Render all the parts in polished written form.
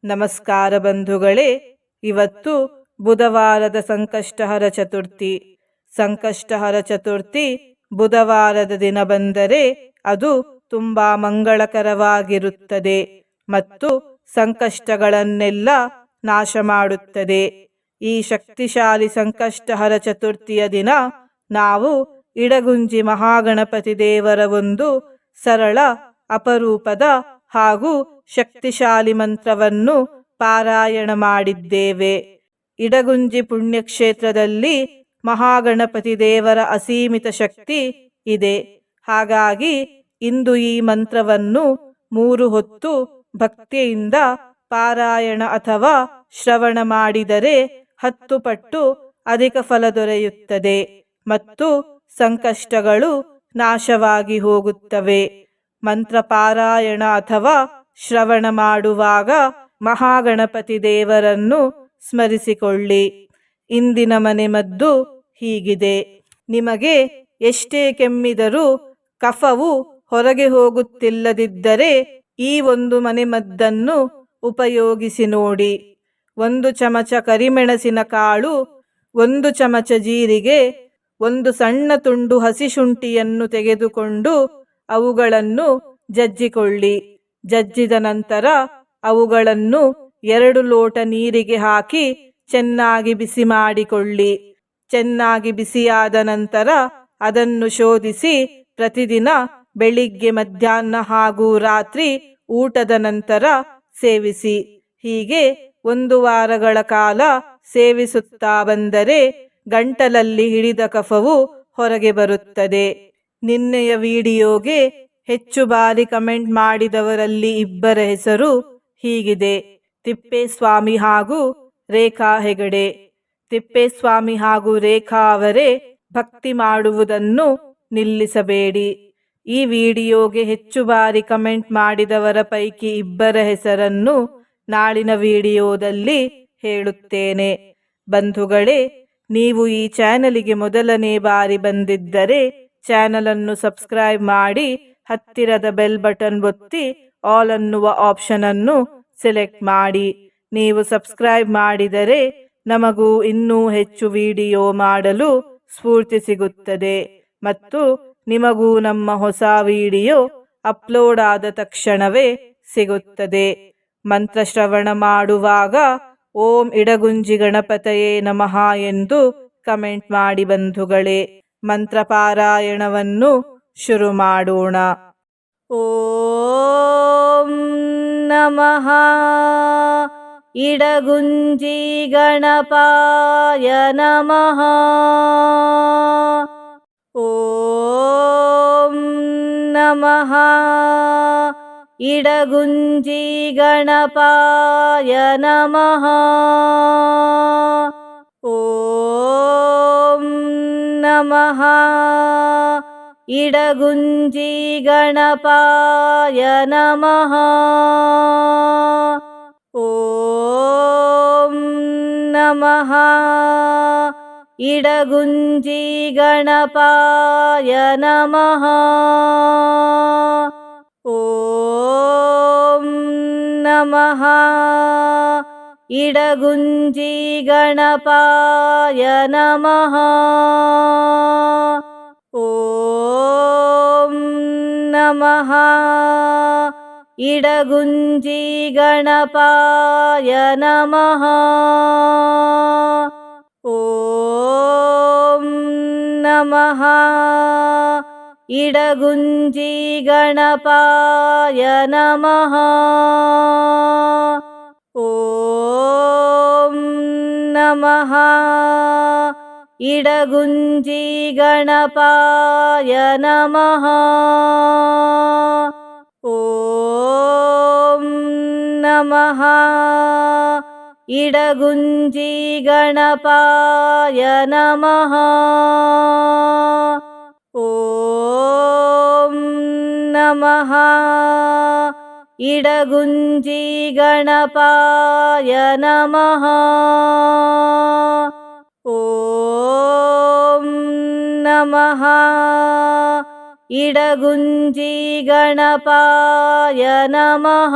ನಮಸ್ಕಾರ ಬಂಧುಗಳೇ. ಇವತ್ತು ಬುಧವಾರದ ಸಂಕಷ್ಟಹರ ಚತುರ್ಥಿ. ಸಂಕಷ್ಟಹರ ಚತುರ್ಥಿ ಬುಧವಾರದ ದಿನ ಬಂದರೆ ಅದು ತುಂಬಾ ಮಂಗಳಕರವಾಗಿರುತ್ತದೆ ಮತ್ತು ಸಂಕಷ್ಟಗಳನ್ನೆಲ್ಲ ನಾಶ ಮಾಡುತ್ತದೆ. ಈ ಶಕ್ತಿಶಾಲಿ ಸಂಕಷ್ಟಹರ ಚತುರ್ಥಿಯ ದಿನ ನಾವು ಇಡಗುಂಜಿ ಮಹಾಗಣಪತಿ ದೇವರ ಒಂದು ಸರಳ, ಅಪರೂಪದ ಹಾಗೂ ಶಕ್ತಿಶಾಲಿ ಮಂತ್ರವನ್ನು ಪಾರಾಯಣ ಮಾಡಿದ್ದೇವೆ. ಇಡಗುಂಜಿ ಪುಣ್ಯಕ್ಷೇತ್ರದಲ್ಲಿ ಮಹಾಗಣಪತಿ ದೇವರ ಅಸೀಮಿತ ಶಕ್ತಿ ಇದೆ. ಹಾಗಾಗಿ ಇಂದು ಈ ಮಂತ್ರವನ್ನು 3 ಹೊತ್ತು ಭಕ್ತಿಯಿಂದ ಪಾರಾಯಣ ಅಥವಾ ಶ್ರವಣ ಮಾಡಿದರೆ 10 ಪಟ್ಟು ಅಧಿಕ ಫಲ ದೊರೆಯುತ್ತದೆ ಮತ್ತು ಸಂಕಷ್ಟಗಳು ನಾಶವಾಗಿ ಹೋಗುತ್ತವೆ. ಮಂತ್ರ ಪಾರಾಯಣ ಅಥವಾ ಶ್ರವಣ ಮಾಡುವಾಗ ಮಹಾಗಣಪತಿ ದೇವರನ್ನು ಸ್ಮರಿಸಿಕೊಳ್ಳಿ. ಇಂದಿನ ಮನೆಮದ್ದು ಹೀಗಿದೆ. ನಿಮಗೆ ಎಷ್ಟೇ ಕೆಮ್ಮಿದರೂ ಕಫವು ಹೊರಗೆ ಹೋಗುತ್ತಿಲ್ಲದಿದ್ದರೆ ಈ ಒಂದು ಮನೆಮದ್ದನ್ನು ಉಪಯೋಗಿಸಿ ನೋಡಿ. 1 ಚಮಚ ಕರಿಮೆಣಸಿನ ಕಾಳು, 1 ಚಮಚ ಜೀರಿಗೆ, 1 ಸಣ್ಣ ತುಂಡು ಹಸಿ ಶುಂಠಿಯನ್ನು ತೆಗೆದುಕೊಂಡು ಅವುಗಳನ್ನು ಜಜ್ಜಿಕೊಳ್ಳಿ. ಜಜ್ಜಿದ ನಂತರ ಅವುಗಳನ್ನು 2 ಲೋಟ ನೀರಿಗೆ ಹಾಕಿ ಚೆನ್ನಾಗಿ ಬಿಸಿ ಮಾಡಿಕೊಳ್ಳಿ. ಚೆನ್ನಾಗಿ ಬಿಸಿಯಾದ ನಂತರ ಅದನ್ನು ಶೋಧಿಸಿ ಪ್ರತಿದಿನ ಬೆಳಿಗ್ಗೆ, ಮಧ್ಯಾಹ್ನ ಹಾಗೂ ರಾತ್ರಿ ಊಟದ ನಂತರ ಸೇವಿಸಿ. ಹೀಗೆ 1 ವಾರಗಳ ಕಾಲ ಸೇವಿಸುತ್ತಾ ಬಂದರೆ ಗಂಟಲಲ್ಲಿ ಹಿಡಿದ ಕಫವು ಹೊರಗೆ ಬರುತ್ತದೆ. ನಿನ್ನೆಯ ವಿಡಿಯೋಗೆ ಹೆಚ್ಚು ಬಾರಿ ಕಮೆಂಟ್ ಮಾಡಿದವರಲ್ಲಿ 2 ಹೆಸರು ಹೀಗಿದೆ: ತಿಪ್ಪೇಸ್ವಾಮಿ ಹಾಗೂ ರೇಖಾ ಹೆಗಡೆ. ತಿಪ್ಪೇಸ್ವಾಮಿ ಹಾಗೂ ರೇಖಾ ಅವರೇ, ಭಕ್ತಿ ಮಾಡುವುದನ್ನು ನಿಲ್ಲಿಸಬೇಡಿ. ಈ ವಿಡಿಯೋಗೆ ಹೆಚ್ಚು ಬಾರಿ ಕಮೆಂಟ್ ಮಾಡಿದವರ ಪೈಕಿ 2 ಹೆಸರನ್ನು ನಾಳಿನ ವಿಡಿಯೋದಲ್ಲಿ ಹೇಳುತ್ತೇನೆ. ಬಂಧುಗಳೇ, ನೀವು ಈ ಚಾನಲಿಗೆ ಮೊದಲನೇ ಬಾರಿ ಬಂದಿದ್ದರೆ ಚಾನಲನ್ನು ಸಬ್ಸ್ಕ್ರೈಬ್ ಮಾಡಿ ಹತ್ತಿರದ ಬೆಲ್ ಬಟನ್ ಒತ್ತಿ ಆಲ್ ಅನ್ನುವ ಆಪ್ಷನ್ ಅನ್ನು ಸೆಲೆಕ್ಟ್ ಮಾಡಿ. ನೀವು ಸಬ್ಸ್ಕ್ರೈಬ್ ಮಾಡಿದರೆ ನಮಗೂ ಇನ್ನೂ ಹೆಚ್ಚು ವಿಡಿಯೋ ಮಾಡಲು ಸ್ಫೂರ್ತಿ ಸಿಗುತ್ತದೆ ಮತ್ತು ನಿಮಗೂ ನಮ್ಮ ಹೊಸ ವಿಡಿಯೋ ಅಪ್ಲೋಡ್ ಆದ ತಕ್ಷಣವೇ ಸಿಗುತ್ತದೆ. ಮಂತ್ರ ಶ್ರವಣ ಮಾಡುವಾಗ ಓಂ ಇಡಗುಂಜಿ ಗಣಪತಯೇ ನಮಃ ಎಂದು ಕಮೆಂಟ್ ಮಾಡಿ ಬಂಧುಗಳೇ. ಮಂತ್ರ ಪಾರಾಯಣವನ್ನು ಶುರು ಮಾಡೋಣ. ಓಂ ನಮಃ ಇಡಗುಂಜಿ ಗಣಪಾಯ ನಮಃ. ಓಂ ನಮಃ ಇಡಗುಂಜಿ ಗಣಪಾಯ ನಮಃ. ಓಂ ನಮಃ ಇಡಗುಂಜಿ ಗಣಪಾಯ ನಮಃ. ಓಂ ನಮಃ ಇಡಗುಂಜಿ ಗಣಪಾಯ ನಮಃ. ಓಂ ನಮಃ ಇಡಗುಂಜಿ ಗಣಪಾಯ ನಮಃ. ಓಂ ನಮಃ ಇಡಗುಂಜಿ ಗಣಪಾಯ ನಮಃ. ಓಂ ನಮಃ ಇಡಗುಂಜಿ ಗಣಪಾಯ ನಮಃ. ಓಂ ನಮಃ ಇಡಗುಂಜಿ ಗಣಪಾಯ ನಮಃ. ಓಂ ನಮಃ ಇಡಗುಂಜಿ ಗಣಪಾಯ ನಮಃ. ಓಂ ನಮಃ ಇಡಗುಂಜಿ ಗಣಪಾಯ ನಮಃ. ಓಂ ನಮಃ ಇಡಗುಂಜಿ ಗಣಪಾಯ ನಮಃ.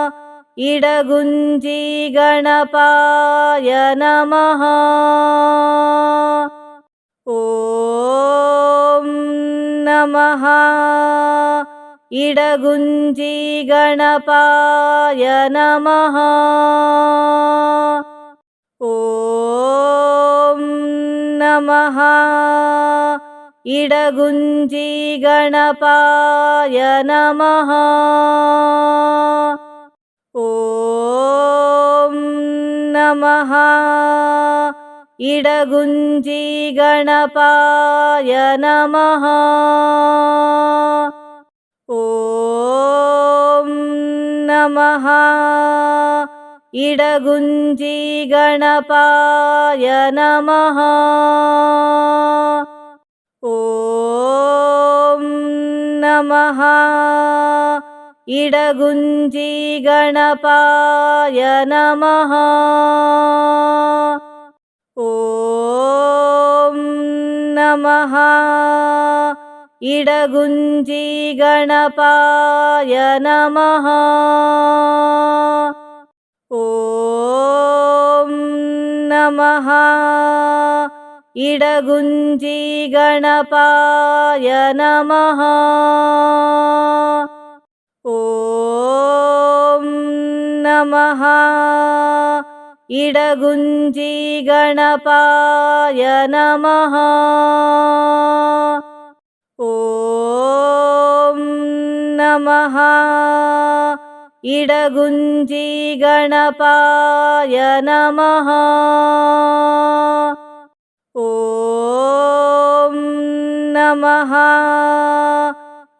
इडगुञ्जी गणपाय नमः। ॐ नमः इडगुञ्जी गणपाय नमः। ॐ नमः इडगुञ्जी गणपाय नमः। ॐ नमः इडगुञ्जी गणपाय नमः। ॐ नमः इडगुञ्जी गणपाय नमः। ॐ नमः इडगुञ्जी गणपाय नमः। ॐ नमः इडगुञ्जी गणपाय नमः। ॐ नमः इडगुञ्जी गणपाय नमः। ॐ नमः इडगुञ्जी गणपाय नमः। ॐ नमः इडगुञ्जी गणपाय नमः। ॐ नमः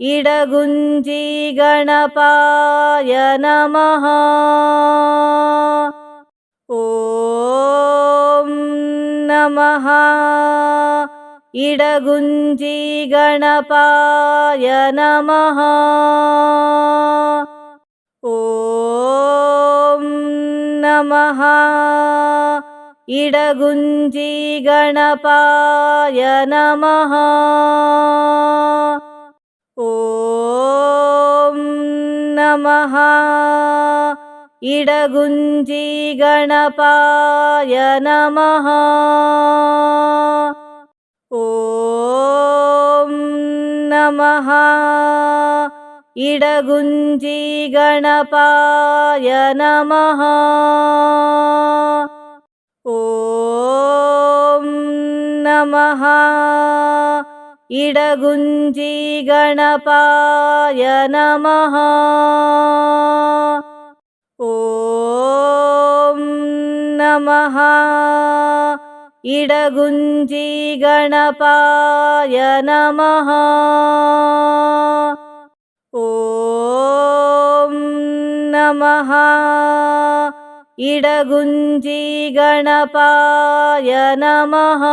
इडगुञ्जी गणपाय नमः। ॐ नमः इडगुञ्जी गणपाय नमः। ॐ नमः इडगुञ्जी गणपाय नमः। ॐ नमः इडगुञ्जी गणपाय नमः। ॐ नमः इडगुञ्जी गणपाय नमः। ॐ नमः इडगुञ्जी गणपाय नमः। ॐ नमः इडगुञ्जी गणपाय नमः। ॐ नमः इडगुञ्जी गणपाय नमः।